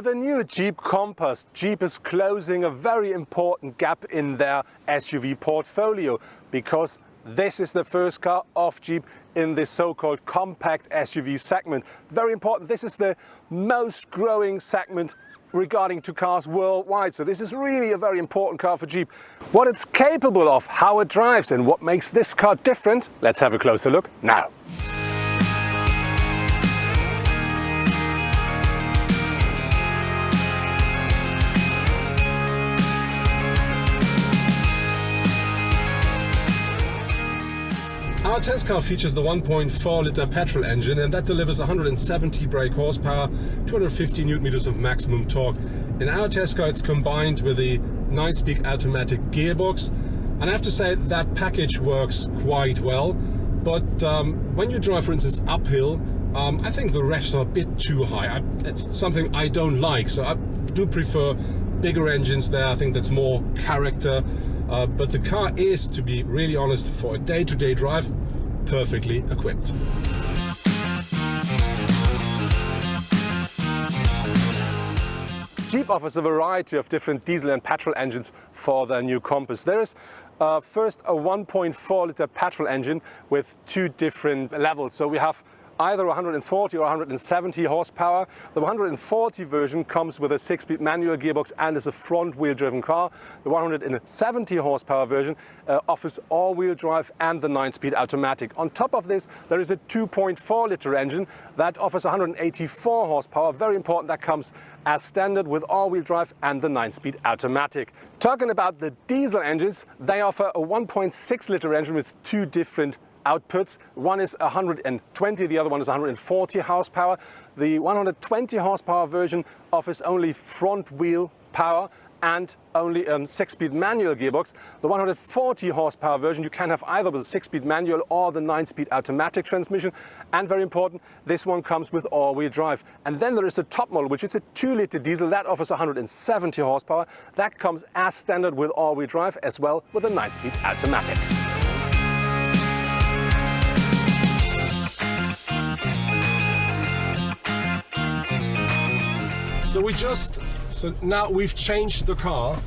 With the new Jeep Compass, Jeep is closing a very important gap in their SUV portfolio, because this is the first car of Jeep in this so-called compact SUV segment. Very important, this is the most growing segment regarding to cars worldwide. So this is really a very important car for Jeep. What it's capable of, how it drives and what makes this car different, let's have a closer look now. Our test car features the 1.4-liter petrol engine, and that delivers 170 brake horsepower, 250 Nm of maximum torque. In our test car it's combined with the 9-speed automatic gearbox, and I have to say that package works quite well. But when you drive, for instance, uphill, I think the revs are a bit too high. It's something I don't like, so I do prefer bigger engines there. I think that's more character. But the car is, to be really honest, for a day-to-day drive, perfectly equipped. Jeep offers a variety of different diesel and petrol engines for the new Compass. There is first a 1.4-liter petrol engine with two different levels. So we have either 140 or 170 horsepower. The 140 version comes with a 6-speed manual gearbox and is a front-wheel driven car. The 170 horsepower version offers all-wheel drive and the 9-speed automatic. On top of this, there is a 2.4-liter engine that offers 184 horsepower. Very important, that comes as standard with all-wheel drive and the 9-speed automatic. Talking about the diesel engines, they offer a 1.6-liter engine with two different outputs. One is 120, the other one is 140 horsepower. The 120 horsepower version offers only front wheel power and only a 6-speed manual gearbox. The 140 horsepower version you can have either with a 6-speed manual or the 9-speed automatic transmission. And very important, this one comes with all-wheel drive. And then there is a top model, which is a 2-liter diesel that offers 170 horsepower. That comes as standard with all-wheel drive as well with a 9-speed automatic. So now we've changed the car,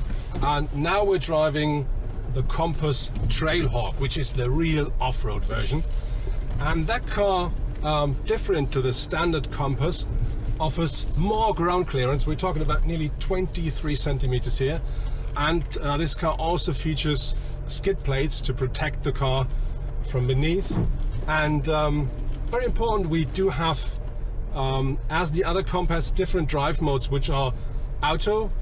and now we're driving the Compass Trailhawk, which is the real off-road version. And that car, different to the standard Compass, offers more ground clearance. We're talking about nearly 23 centimeters here. And this car also features skid plates to protect the car from beneath. And very important, we do have as the other Compass, different drive modes, which are auto,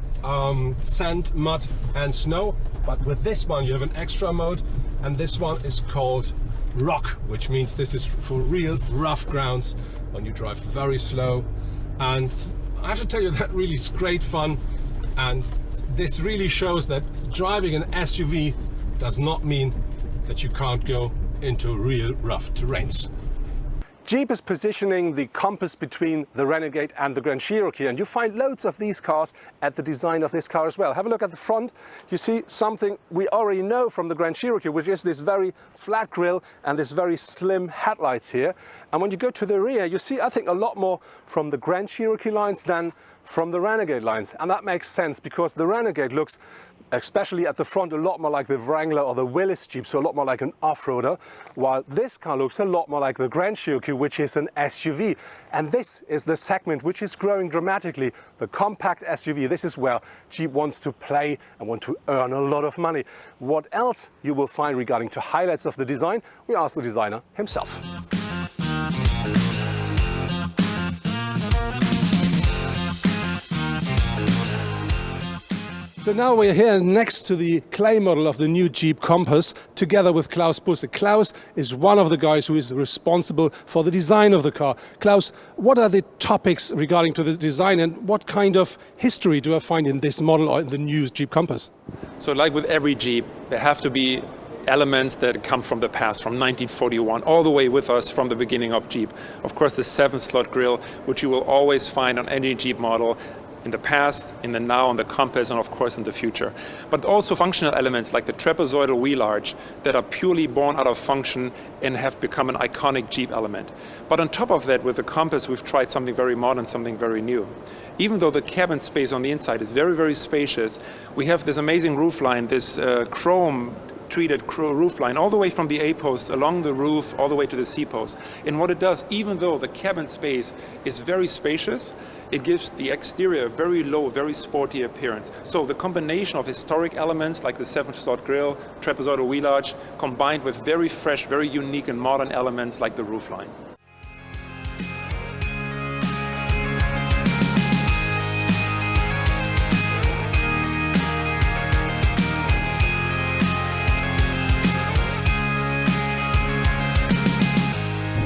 sand, mud and snow. But with this one you have an extra mode, and this one is called rock, which means this is for real rough grounds when you drive very slow. And I have to tell you, that really is great fun, and this really shows that driving an SUV does not mean that you can't go into real rough terrains. Jeep is positioning the Compass between the Renegade and the Grand Cherokee, and you find loads of these cars at the design of this car as well. Have a look at the front. You see something we already know from the Grand Cherokee, which is this very flat grille and this very slim headlights here. And when you go to the rear, you see, I think, a lot more from the Grand Cherokee lines than from the Renegade lines. And that makes sense, because the Renegade looks, especially at the front, a lot more like the Wrangler or the Willys Jeep, so a lot more like an off-roader, while this car looks a lot more like the Grand Cherokee, which is an SUV. And this is the segment which is growing dramatically, the compact SUV. This is where Jeep wants to play and want to earn a lot of money. What else you will find regarding to highlights of the design, we asked the designer himself. So now we're here next to the clay model of the new Jeep Compass, together with Klaus Busse. Klaus is one of the guys who is responsible for the design of the car. Klaus, what are the topics regarding to the design, and what kind of history do I find in this model or in the new Jeep Compass? So like with every Jeep, there have to be elements that come from the past, from 1941, all the way with us from the beginning of Jeep. Of course, the 7-slot grille, which you will always find on any Jeep model. in the past, in the now, in the compass, and of course in the future. But also functional elements like the trapezoidal wheel arch that are purely born out of function and have become an iconic Jeep element. But on top of that, with the compass, we've tried something very modern, something very new. Even though the cabin space on the inside is very, very spacious, we have this amazing roofline, this chrome treated roofline all the way from the A-post along the roof all the way to the C-post. And what it does, even though the cabin space is very spacious, it gives the exterior a very low, very sporty appearance. So the combination of historic elements like the 7-slot grille, trapezoidal wheel arch, combined with very fresh, very unique and modern elements like the roofline.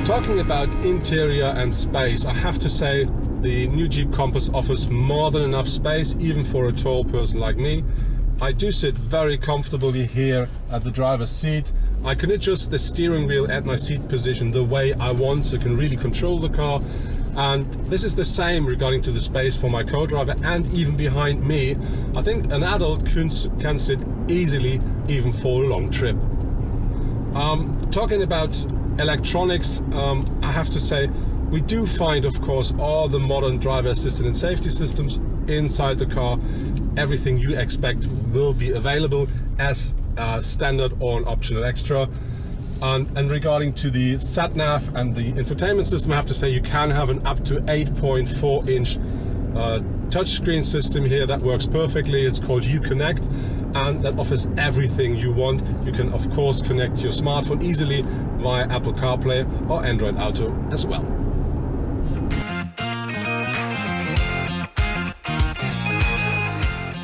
Talking about interior and space, I have to say the new Jeep Compass offers more than enough space, even for a tall person like me. I do sit very comfortably here at the driver's seat. I can adjust the steering wheel at my seat position the way I want, so I can really control the car. And this is the same regarding to the space for my co-driver and even behind me. I think an adult can sit easily even for a long trip. Talking about electronics, I have to say we do find, of course, all the modern driver assistant and safety systems inside the car. Everything you expect will be available as standard or an optional extra. And regarding to the sat-nav and the infotainment system, I have to say you can have an up to 8.4-inch touchscreen system here that works perfectly. It's called Uconnect, and that offers everything you want. You can of course connect your smartphone easily via Apple CarPlay or Android Auto as well.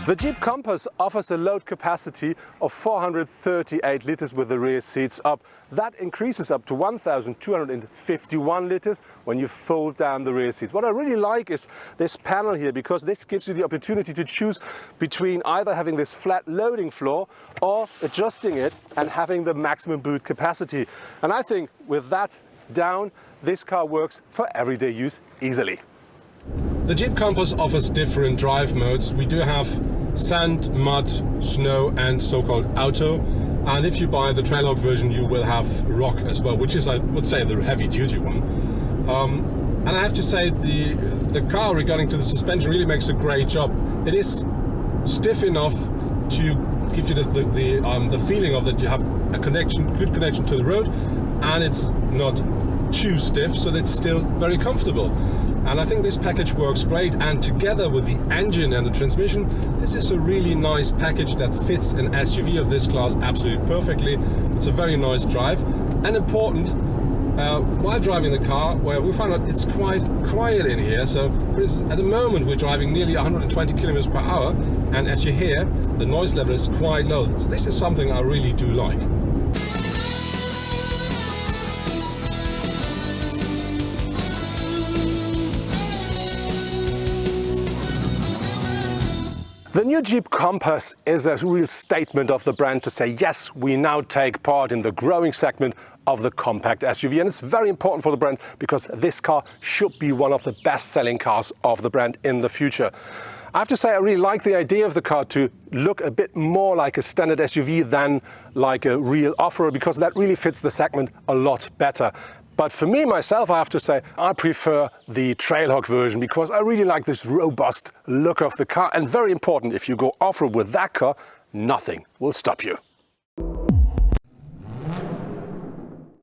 The Jeep Compass offers a load capacity of 438 liters with the rear seats up. That increases up to 1,251 liters when you fold down the rear seats. What I really like is this panel here, because this gives you the opportunity to choose between either having this flat loading floor or adjusting it and having the maximum boot capacity. And I think with that down, this car works for everyday use easily. The Jeep Compass offers different drive modes. We do have sand, mud, snow and so-called auto. And if you buy the Trailhawk version, you will have rock as well, which is, I would say, the heavy-duty one. And I have to say the car, regarding to the suspension, really makes a great job. It is stiff enough to give you the feeling of that you have a good connection to the road, and it's not too stiff, so it's still very comfortable. And I think this package works great, and together with the engine and the transmission, this is a really nice package that fits an SUV of this class absolutely perfectly. It's a very nice drive, and important while driving the car, where we found out it's quite quiet in here. So for instance, at the moment we're driving nearly 120 kilometers per hour, and as you hear, the noise level is quite low. This is something I really do like. The new Jeep Compass is a real statement of the brand to say, yes, we now take part in the growing segment of the compact SUV. And it's very important for the brand because this car should be one of the best-selling cars of the brand in the future. I have to say I really like the idea of the car to look a bit more like a standard SUV than like a real off-road, because that really fits the segment a lot better. But for me, myself, I have to say, I prefer the Trailhawk version because I really like this robust look of the car. And very important, if you go off-road with that car, nothing will stop you.